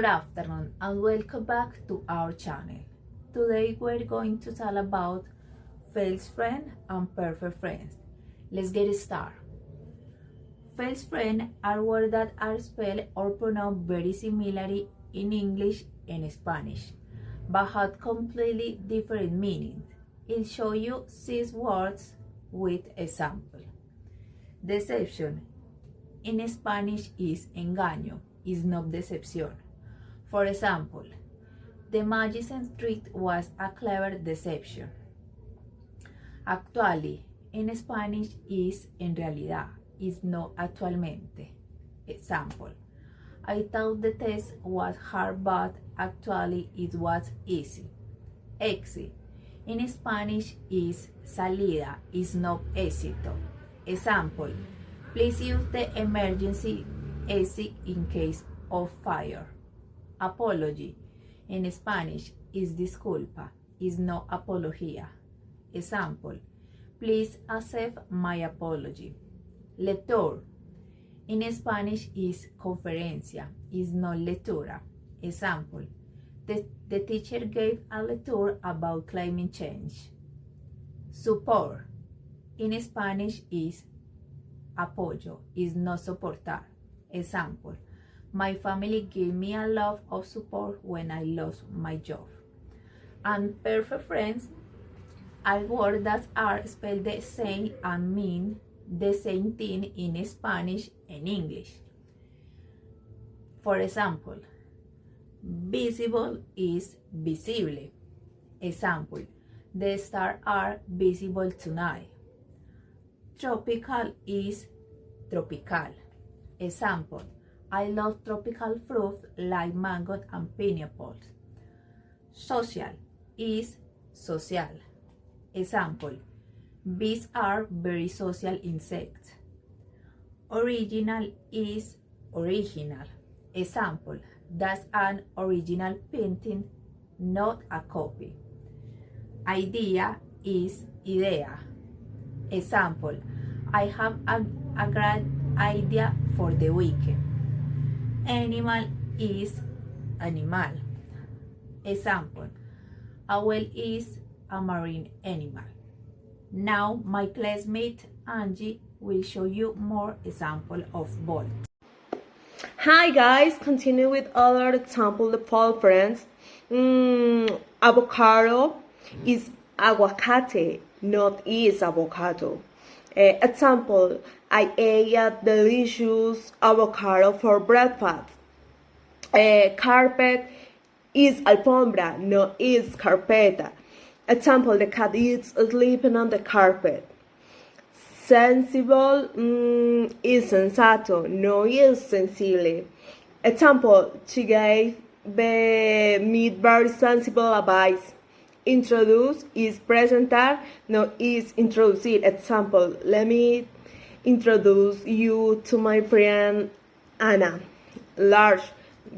Good afternoon and welcome back to our channel. Today we're going to talk about false friend and perfect friends. Let's get started. False friends are words that are spelled or pronounced very similarly in English and Spanish, but have completely different meanings. I'll show you 6 words with example. Deception in Spanish is engaño, is not decepción. For example, the magician's trick was a clever deception. Actually, in Spanish is en realidad, is not actualmente. Example, I thought the test was hard, but actually it was easy. Exit, in Spanish is salida, is not éxito. Example, please use the emergency exit in case of fire. Apology, in Spanish, is disculpa, is no apología. Example, please accept my apology. Lector, in Spanish is conferencia, is no lectura. Example, the teacher gave a lecture about climate change. Support, in Spanish is apoyo, is no soportar. Example, my family gave me a lot of support when I lost my job. And perfect friends are words that are spelled the same and mean the same thing in Spanish and English. For example, visible is visible. Example, the stars are visible tonight. Tropical is tropical. Example, I love tropical fruits like mango and pineapples. Social is social. Example, bees are very social insects. Original is original. Example, that's an original painting, not a copy. Idea is idea. Example, I have a great idea for the weekend. Animal is animal. Example, a whale is a marine animal. Now my classmate Angie will show you more examples of both. Hi guys, continue with other example of fall friends. Avocado is aguacate, not is avocado. Example, I ate a delicious avocado for breakfast. Carpet is alfombra, no is carpeta. Example, the cat is sleeping on the carpet. Sensible is sensato, no is sensible. Example, she gave me very sensible advice. Introduce is presentar, no is introducir. Example, let me introduce you to my friend Ana. Large,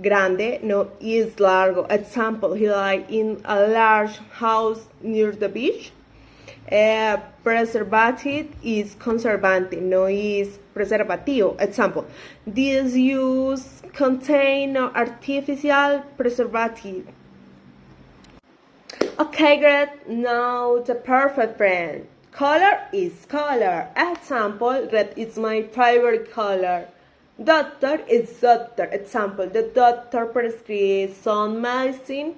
grande, no is largo. Example, he lives in a large house near the beach. Preservative is conservante, no is preservativo. Example, this use contain no artificial preservative. Okay, great. Now the perfect friend. Color is color. Example, red is my favorite color. Doctor is doctor. Example, the doctor prescribes some medicine.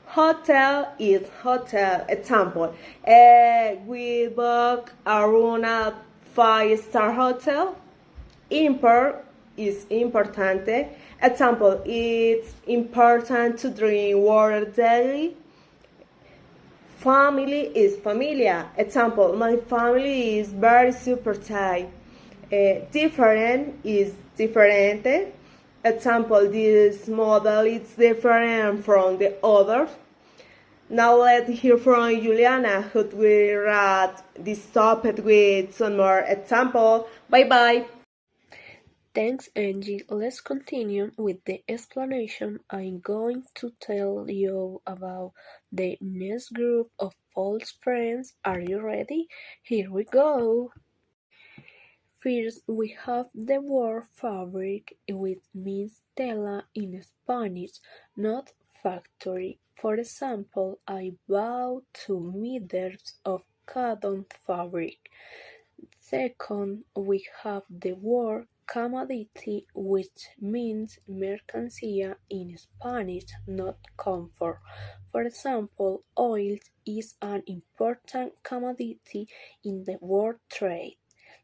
Hotel is hotel. Example, we book a room at 5-star hotel. Import is importante. Example, it's important to drink water daily. Family is familia. Example, my family is very super tight. Different is diferente. Example, this model is different from the others. Now let's hear from Juliana, who will read this topic with some more example. Bye bye. Thanks, Angie. Let's continue with the explanation. I'm going to tell you about the next group of false friends. Are you ready? Here we go. First, we have the word fabric, which means tela in Spanish, not factory. For example, I bought 2 meters of cotton fabric. Second, we have the word commodity, which means mercancía in Spanish, not comfort. For example, oil is an important commodity in the world trade.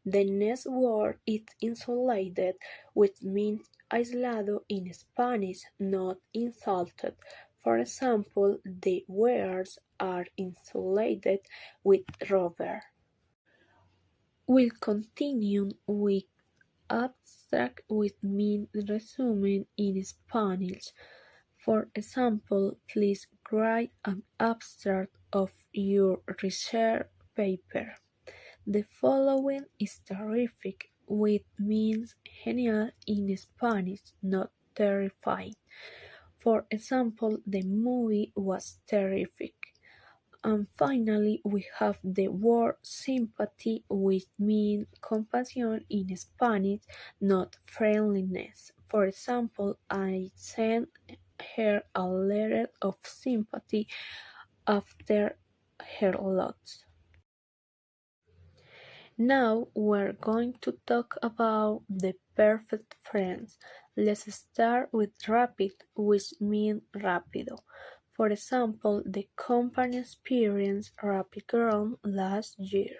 The next word is insulated, which means aislado in Spanish, not insulted. For example, the wares are insulated with rubber. We'll continue with abstract, which means resume in Spanish. For example, please write an abstract of your research paper. The following is terrific, which means genial in Spanish, not terrifying. For example, the movie was terrific. And finally, we have the word sympathy, which means compassion in Spanish, not friendliness. For example, I sent her a letter of sympathy after her loss. Now we're going to talk about the perfect friends. Let's start with rapid, which means rápido. For example, the company experienced rapid growth last year.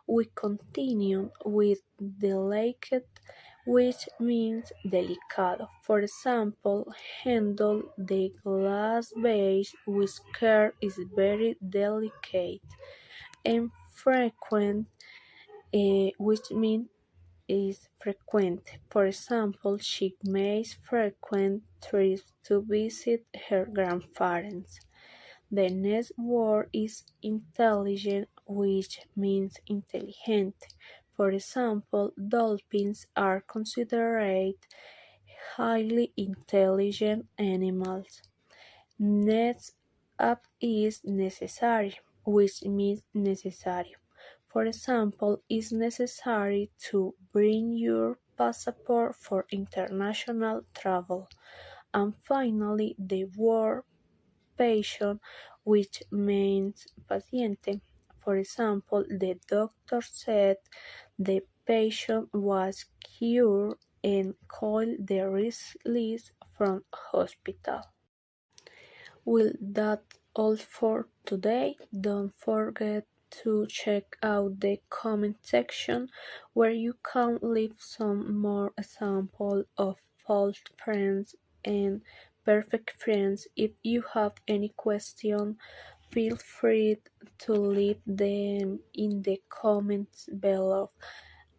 We continue with delicate, which means delicado. For example, handle the glass vase with care is very delicate. And frequent, which means is frequent. For example, she makes frequent trips to visit her grandparents. The next word is intelligent, which means intelligent. For example, dolphins are considered highly intelligent animals. Next up is necessary, which means necessary. For example, it's necessary to bring your passport for international travel. And finally, the word patient, which means paciente. For example, the doctor said the patient was cured and called the release from hospital. Well, that's all for today. Don't forget to check out the comment section where you can leave some more examples of false friends and perfect friends. If you have any question, feel free to leave them in the comments below.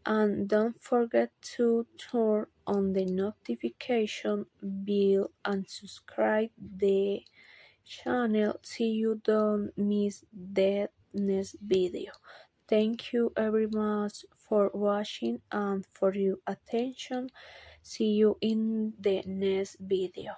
And don't forget to turn on the notification bell and subscribe the channel so you don't miss the next video. Thank you very much for watching and for your attention. See you in the next video.